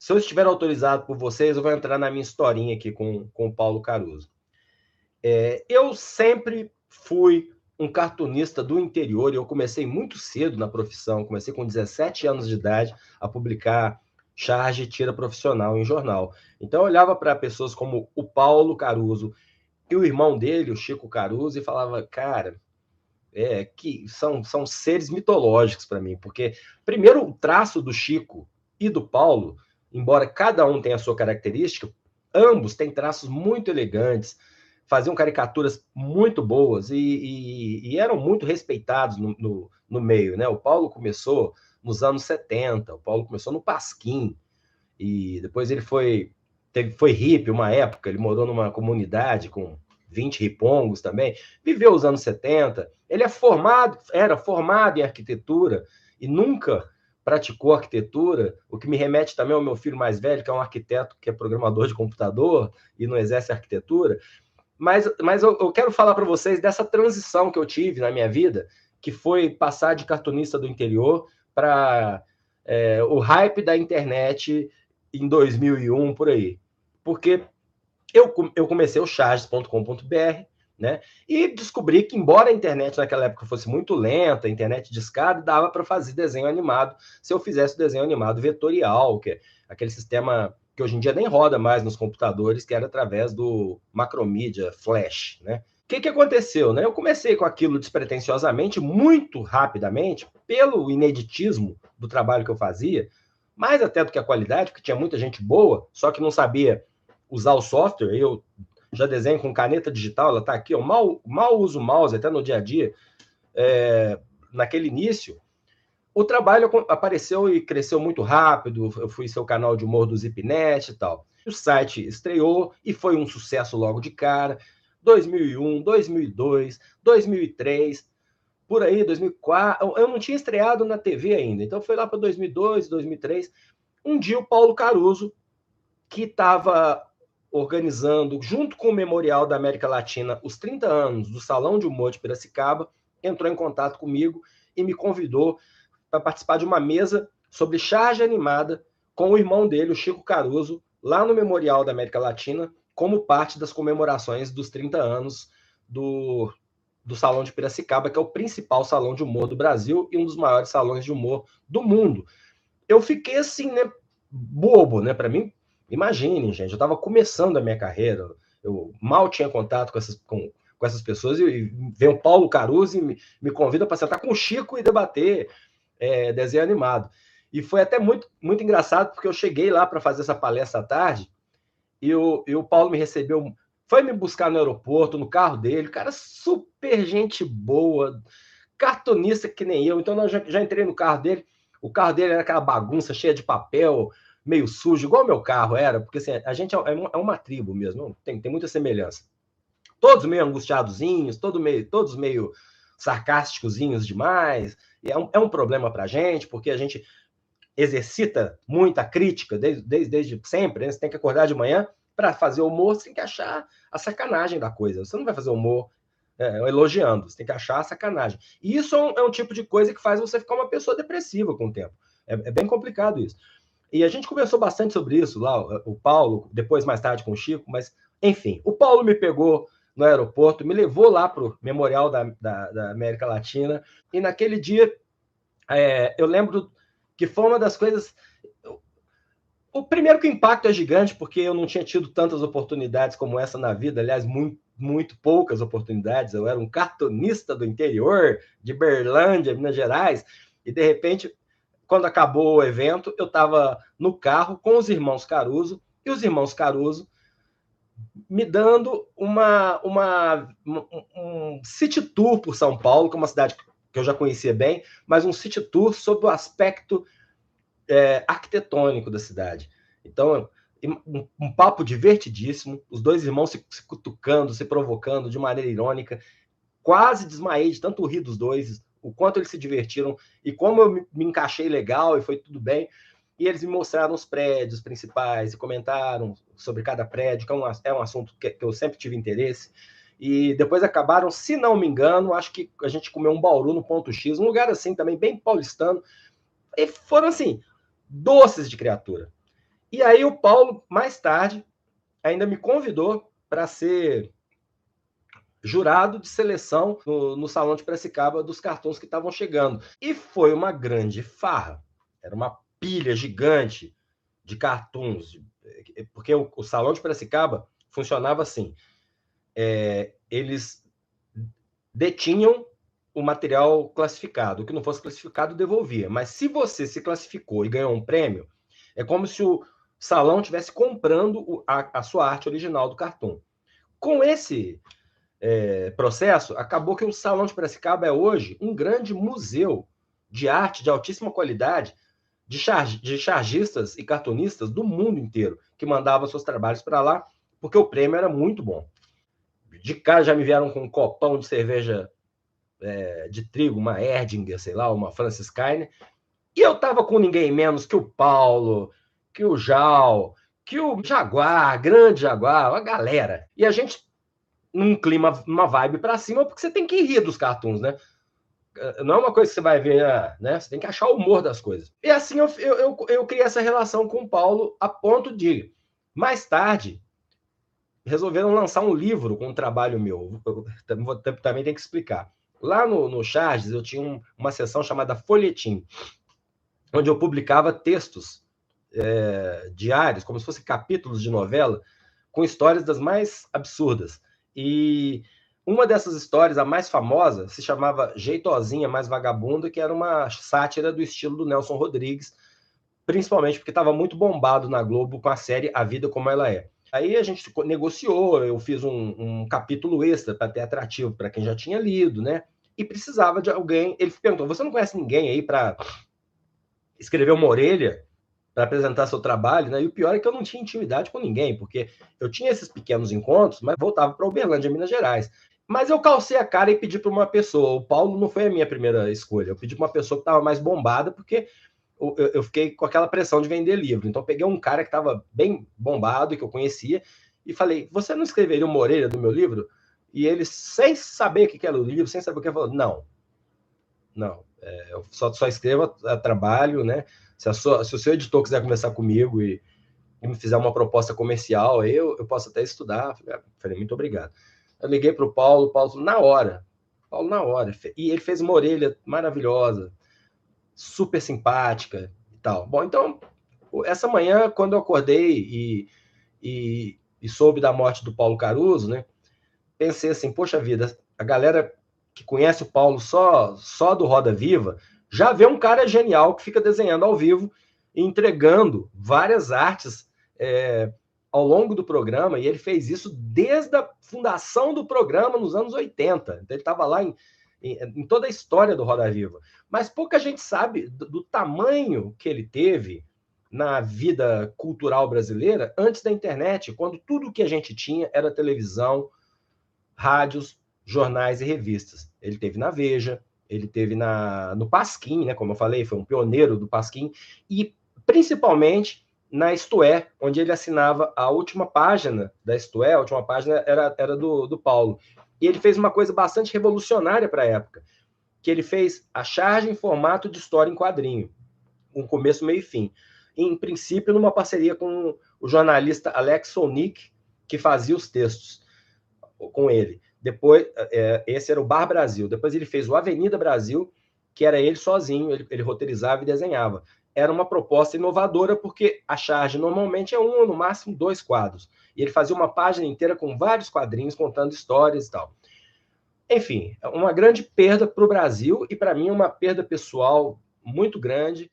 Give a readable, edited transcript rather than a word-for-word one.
se eu estiver autorizado por vocês, eu vou entrar na minha historinha aqui com o Paulo Caruso. Eu sempre fui um cartunista do interior, e eu comecei muito cedo na profissão, comecei com 17 anos de idade a publicar charge e tira profissional em jornal. Então eu olhava para pessoas como o Paulo Caruso e o irmão dele, o Chico Caruso, e falava, cara, que são seres mitológicos para mim, porque primeiro o traço do Chico e do Paulo, embora cada um tenha a sua característica, ambos têm traços muito elegantes, faziam caricaturas muito boas e eram muito respeitados no meio, né? O Paulo começou nos anos 70, o Paulo começou no Pasquim, e depois ele foi hippie uma época, ele morou numa comunidade com 20 ripongos também, viveu os anos 70, ele era formado em arquitetura e nunca praticou arquitetura, o que me remete também ao meu filho mais velho, que é um arquiteto, que é programador de computador e não exerce arquitetura. Mas eu quero falar para vocês dessa transição que eu tive na minha vida, que foi passar de cartunista do interior para o hype da internet em 2001, por aí. Porque eu comecei o charges.com.br, né? E descobri que, embora a internet naquela época fosse muito lenta, a internet de escada, dava para fazer desenho animado se eu fizesse o desenho animado vetorial, que é aquele sistema que hoje em dia nem roda mais nos computadores, que era através do Macromedia Flash, né? O que aconteceu, né? Eu comecei com aquilo despretensiosamente, muito rapidamente, pelo ineditismo do trabalho que eu fazia, mais até do que a qualidade, porque tinha muita gente boa, só que não sabia usar o software. Eu já desenho com caneta digital, ela está aqui, eu mal uso o mouse até no dia a dia. Naquele início, o trabalho apareceu e cresceu muito rápido, eu fui seu canal de humor do Zipnet e tal. O site estreou e foi um sucesso logo de cara. 2001, 2002, 2003, por aí, 2004. Eu não tinha estreado na TV ainda, então foi lá para 2002, 2003. Um dia o Paulo Caruso, que estava organizando, junto com o Memorial da América Latina, os 30 anos do Salão de Humor de Piracicaba, entrou em contato comigo e me convidou para participar de uma mesa sobre charge animada com o irmão dele, o Chico Caruso, lá no Memorial da América Latina, como parte das comemorações dos 30 anos do Salão de Piracicaba, que é o principal salão de humor do Brasil e um dos maiores salões de humor do mundo. Eu fiquei assim, né, bobo, né, para mim. Imaginem, gente, eu estava começando a minha carreira, eu mal tinha contato com essas pessoas, e vem o Paulo Caruso e me convida para sentar com o Chico e debater desenho animado. E foi até muito, muito engraçado, porque eu cheguei lá para fazer essa palestra à tarde, e o Paulo me recebeu, foi me buscar no aeroporto, no carro dele, cara, super gente boa, cartunista que nem eu. Então eu já entrei no carro dele, o carro dele era aquela bagunça cheia de papel, meio sujo, igual o meu carro era, porque assim, a gente é uma tribo mesmo, tem muita semelhança. Todos meio angustiadozinhos, todos meio sarcásticozinhos demais, e é um problema pra gente, porque a gente exercita muita crítica desde sempre, né? Você tem que acordar de manhã para fazer humor, você tem que achar a sacanagem da coisa. Você não vai fazer humor elogiando, você tem que achar a sacanagem. E isso é um tipo de coisa que faz você ficar uma pessoa depressiva com o tempo. É bem complicado isso. E a gente conversou bastante sobre isso lá, o Paulo, depois mais tarde com o Chico, mas, enfim, o Paulo me pegou no aeroporto, me levou lá para o Memorial da América Latina, e naquele dia eu lembro que foi uma das coisas... O primeiro que o impacto é gigante, porque eu não tinha tido tantas oportunidades como essa na vida, aliás, muito poucas oportunidades. Eu era um cartunista do interior, de Berlândia, Minas Gerais, e de repente, quando acabou o evento, eu estava no carro com os irmãos Caruso, e os irmãos Caruso me dando um city tour por São Paulo, que é uma cidade que eu já conhecia bem, mas um city tour sobre o aspecto arquitetônico da cidade. Então, um papo divertidíssimo, os dois irmãos se cutucando, se provocando de maneira irônica. Quase desmaiei de tanto rir dos dois, o quanto eles se divertiram e como eu me encaixei legal e foi tudo bem. E eles me mostraram os prédios principais e comentaram sobre cada prédio, que é um assunto que eu sempre tive interesse. E depois acabaram, se não me engano, acho que a gente comeu um bauru no Ponto X, um lugar assim também bem paulistano. E foram assim, doces de criatura. E aí o Paulo, mais tarde, ainda me convidou para ser jurado de seleção no Salão de Piracicaba dos cartões que estavam chegando. E foi uma grande farra. Era uma pilha gigante de cartoons, porque o Salão de Piracicaba funcionava assim. Eles detinham o material classificado. O que não fosse classificado, devolvia. Mas se você se classificou e ganhou um prêmio, é como se o salão estivesse comprando a sua arte original do cartoon. Com esse processo, acabou que o Salão de Piracicaba é hoje um grande museu de arte de altíssima qualidade de chargistas e cartunistas do mundo inteiro, que mandavam seus trabalhos para lá, porque o prêmio era muito bom. De cara já me vieram com um copão de cerveja de trigo, uma Erdinger, sei lá, uma Franciscaine, e eu tava com ninguém menos que o Paulo, que o Jal, que o Jaguar, grande Jaguar, a galera. E a gente num clima, uma vibe para cima, porque você tem que rir dos cartoons, né? Não é uma coisa que você vai ver, né? Você tem que achar o humor das coisas. E assim eu criei essa relação com o Paulo a ponto de, mais tarde, resolveram lançar um livro com um trabalho meu. Eu também tem que explicar. Lá no Charges, eu tinha uma seção chamada Folhetim, onde eu publicava textos diários, como se fossem capítulos de novela, com histórias das mais absurdas. E uma dessas histórias, a mais famosa, se chamava Jeitosinha Mais Vagabunda, que era uma sátira do estilo do Nelson Rodrigues, principalmente porque estava muito bombado na Globo com a série A Vida Como Ela É. Aí a gente negociou, eu fiz um capítulo extra para ter atrativo para quem já tinha lido, né? E precisava de alguém. Ele perguntou: você não conhece ninguém aí para escrever uma orelha para apresentar seu trabalho, né? E o pior é que eu não tinha intimidade com ninguém, porque eu tinha esses pequenos encontros, mas voltava para Uberlândia, Minas Gerais. Mas eu calcei a cara e pedi para uma pessoa. O Paulo não foi a minha primeira escolha. Eu pedi para uma pessoa que estava mais bombada, porque eu fiquei com aquela pressão de vender livro. Então, eu peguei um cara que estava bem bombado, que eu conhecia, e falei: você não escreveria uma orelha do meu livro? E ele, sem saber o que era o livro, sem saber o que, falou: não. Eu só escrevo a trabalho, né? Se o seu editor quiser conversar comigo e me fizer uma proposta comercial, aí eu posso até estudar. Falei: muito obrigado. Eu liguei para o Paulo falou: na hora. Paulo, na hora. E ele fez uma orelha maravilhosa, super simpática e tal. Bom, então, essa manhã, quando eu acordei e soube da morte do Paulo Caruso, né? Pensei assim: poxa vida, a galera que conhece o Paulo só do Roda Viva já vê um cara genial que fica desenhando ao vivo e entregando várias artes ao longo do programa, e ele fez isso desde a fundação do programa nos anos 80. Então ele estava lá em toda a história do Roda Viva. Mas pouca gente sabe do tamanho que ele teve na vida cultural brasileira antes da internet, quando tudo que a gente tinha era televisão, rádios, jornais e revistas. Ele teve na Veja, ele teve no Pasquim, né, como eu falei, foi um pioneiro do Pasquim, e principalmente na Isto É, onde ele assinava a última página da Isto É, a última página era do Paulo. E ele fez uma coisa bastante revolucionária para a época, que ele fez a charge em formato de história em quadrinho, com começo, meio e fim. Em princípio, numa parceria com o jornalista Alex Sonic, que fazia os textos com ele. Depois, esse era o Bar Brasil. Depois ele fez o Avenida Brasil, que era ele sozinho, ele roteirizava e desenhava. Era uma proposta inovadora, porque a charge normalmente é um ou no máximo 2 quadros. E ele fazia uma página inteira com vários quadrinhos contando histórias e tal. Enfim, uma grande perda para o Brasil e para mim uma perda pessoal muito grande.